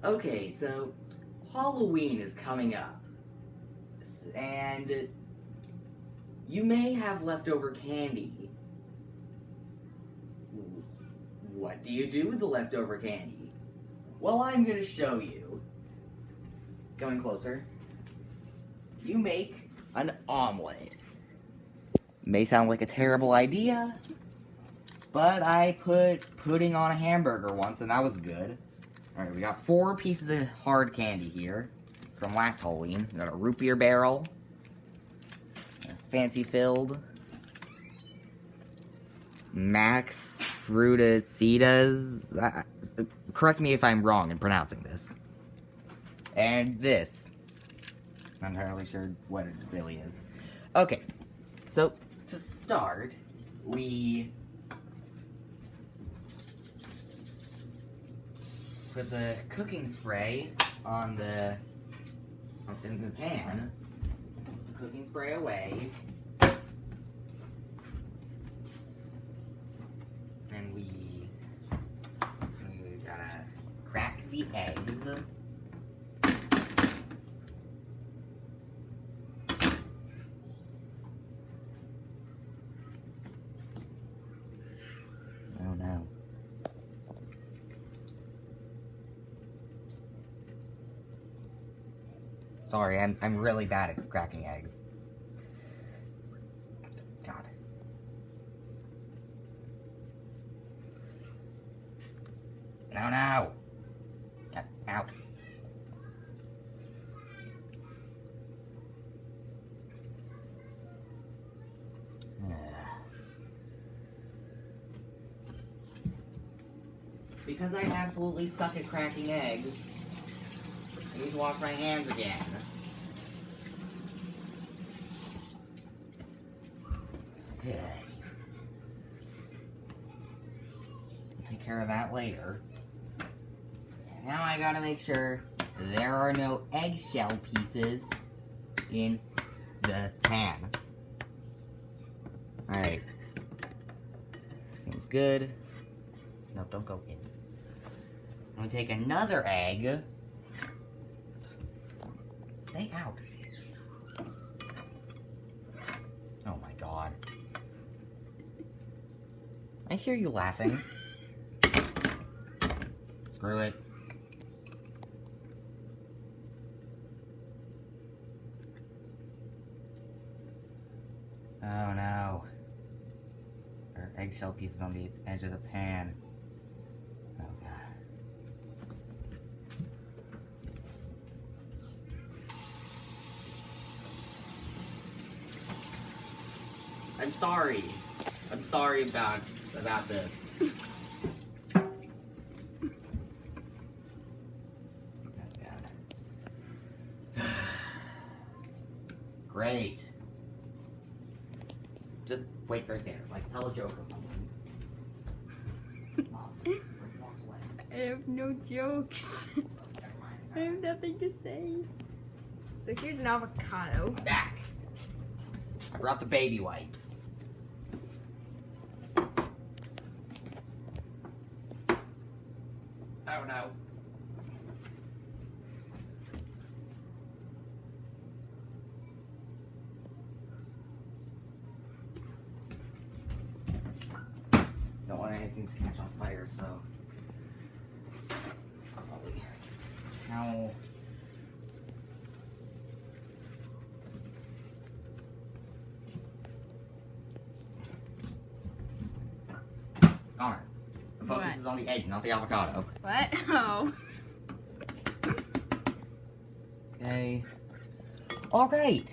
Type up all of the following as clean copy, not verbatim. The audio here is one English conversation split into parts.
Okay, so Halloween is coming up, and you may have leftover candy. What do you do with the leftover candy? Well, I'm gonna show you. Coming closer. You make an omelet. May sound like a terrible idea, but I put pudding on a hamburger once, and that was good. Alright, we got 4 pieces of hard candy here from last Halloween. We got a root beer barrel, a fancy filled Max Frutacitas. Correct me if I'm wrong in pronouncing this. And this. I'm not entirely sure what it really is. Okay, so to start, we put the cooking spray on in the pan. Cooking spray away. And we gotta crack the eggs. Oh no. Sorry, I'm really bad at cracking eggs. God. No. Get out. Because I absolutely suck at cracking eggs, I need to wash my hands again. I'll take care of that later. Now I gotta make sure there are no eggshell pieces in the pan. Alright. Seems good. No, don't go in. I'm gonna take another egg. Stay out. Oh my god. I hear you laughing. Screw it. Oh no. There are eggshell pieces on the edge of the pan. Oh god. I'm sorry. I'm sorry about this. Great. Just wait right there. Like, tell a joke or something. I have no jokes. I have nothing to say. So here's an avocado. I'm back. I brought the baby wipes. Oh no. Don't want anything to catch on fire, so probably towel. Connor, the focus What? is on the egg, not the avocado. What? Oh. Okay. Alright.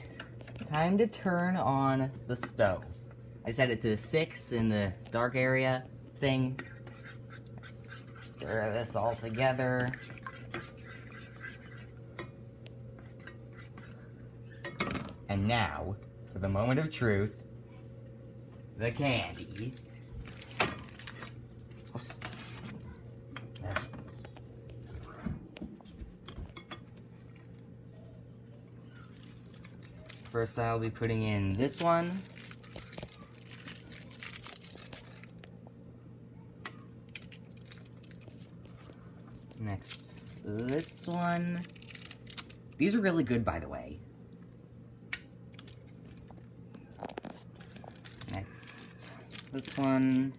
Time to turn on the stove. I set it to 6 in the dark area thing. Stir this all together. And now, for the moment of truth, the candy. Oh, there. First, I'll be putting in this one. Next, this one. These are really good, by the way. Next, this one.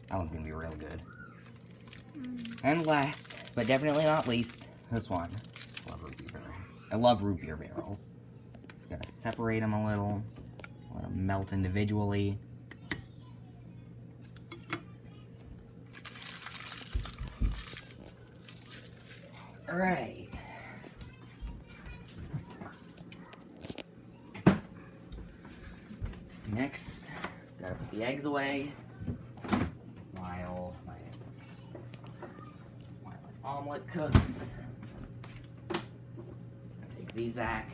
That one's gonna be real good. And last, but definitely not least, this one. I love root beer barrels. Just gotta separate them a little. Let them melt individually. Alright. Next, gotta put the eggs away. While my omelet cooks. Take these back.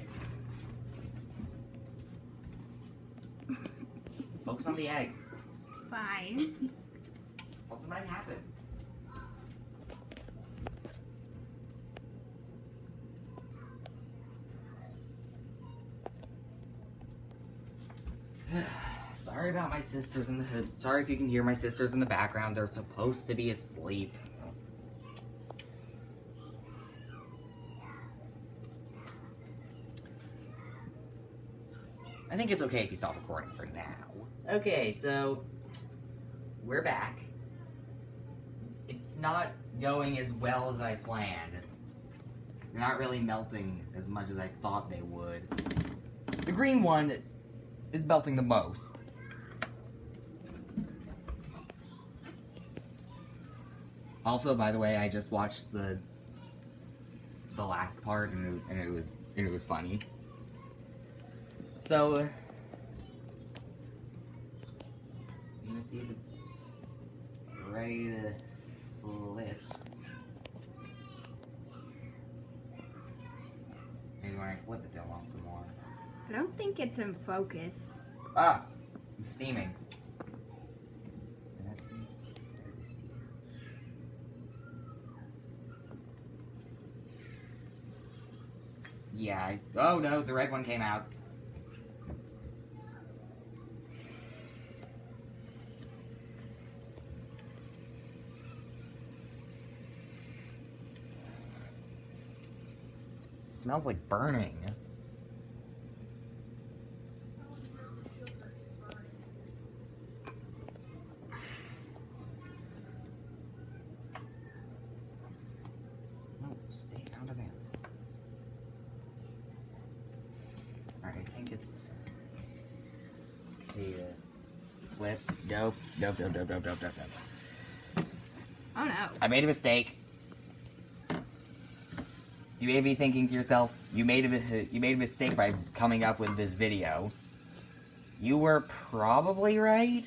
Focus on the eggs. Fine. Something might happen. Sorry about my sisters in the hood. Sorry if you can hear my sisters in the background. They're supposed to be asleep. I think it's okay if you stop recording for now. Okay, so we're back. It's not going as well as I planned. They're not really melting as much as I thought they would. The green one is melting the most. Also, by the way, I just watched the last part and it was funny. So, I'm gonna see if it's ready to flip. Maybe when I flip it, they'll want some more. I don't think it's in focus. Ah, it's steaming. Yeah, oh no, the red one came out. Smells like burning. No, stay out of there. Alright, I think it's the flip. Dope. Oh no. I made a mistake. You may be thinking to yourself, you made a mistake by coming up with this video. You were probably right.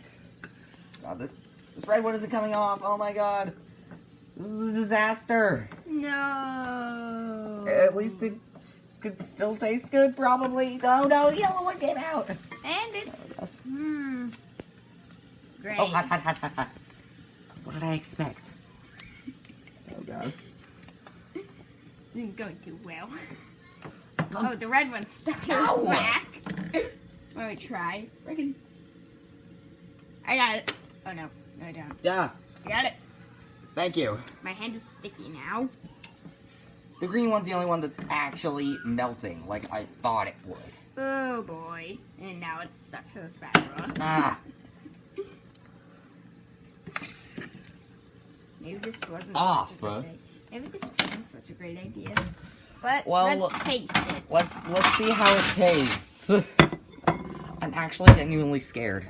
God, this red one isn't coming off. Oh my god. This is a disaster. No. At least it could still taste good, probably. Oh no, the yellow one came out. And it's great. Oh, hot. What did I expect? Oh god. Didn't go too well. Oh, the red one's stuck to Ow. the back. Want me to try? Freaking. I got it. Oh no, no I don't. Yeah, I got it. thank you. My hand is sticky now. The green one's the only one that's actually melting, like I thought it would. Oh boy. And now it's stuck to the spatula. Ah. Maybe this wasn't Off, such a great idea. Maybe this wasn't such a great idea. But Well, let's taste it. Let's see how it tastes. I'm actually genuinely scared.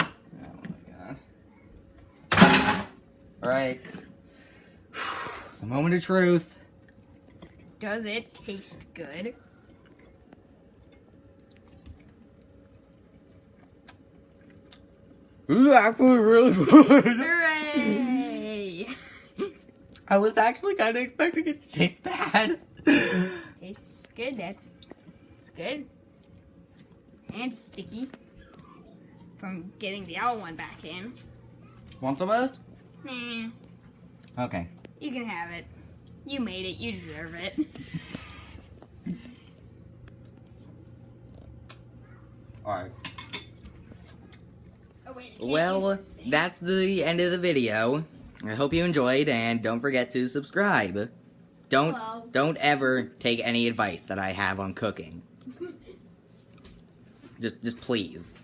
Oh my god. Alright. The moment of truth. Does it taste good? This is actually really good. Hooray! I was actually kind of expecting it to taste bad. Tastes good. It's good. And sticky. From getting the other one back in. Want some most? Nah. Okay. You can have it. You made it. You deserve it. Alright. Oh, wait, I can't Well, use this thing. that's the end of the video. I hope you enjoyed, and don't forget to subscribe. Hello. Don't ever take any advice that I have on cooking. Just please.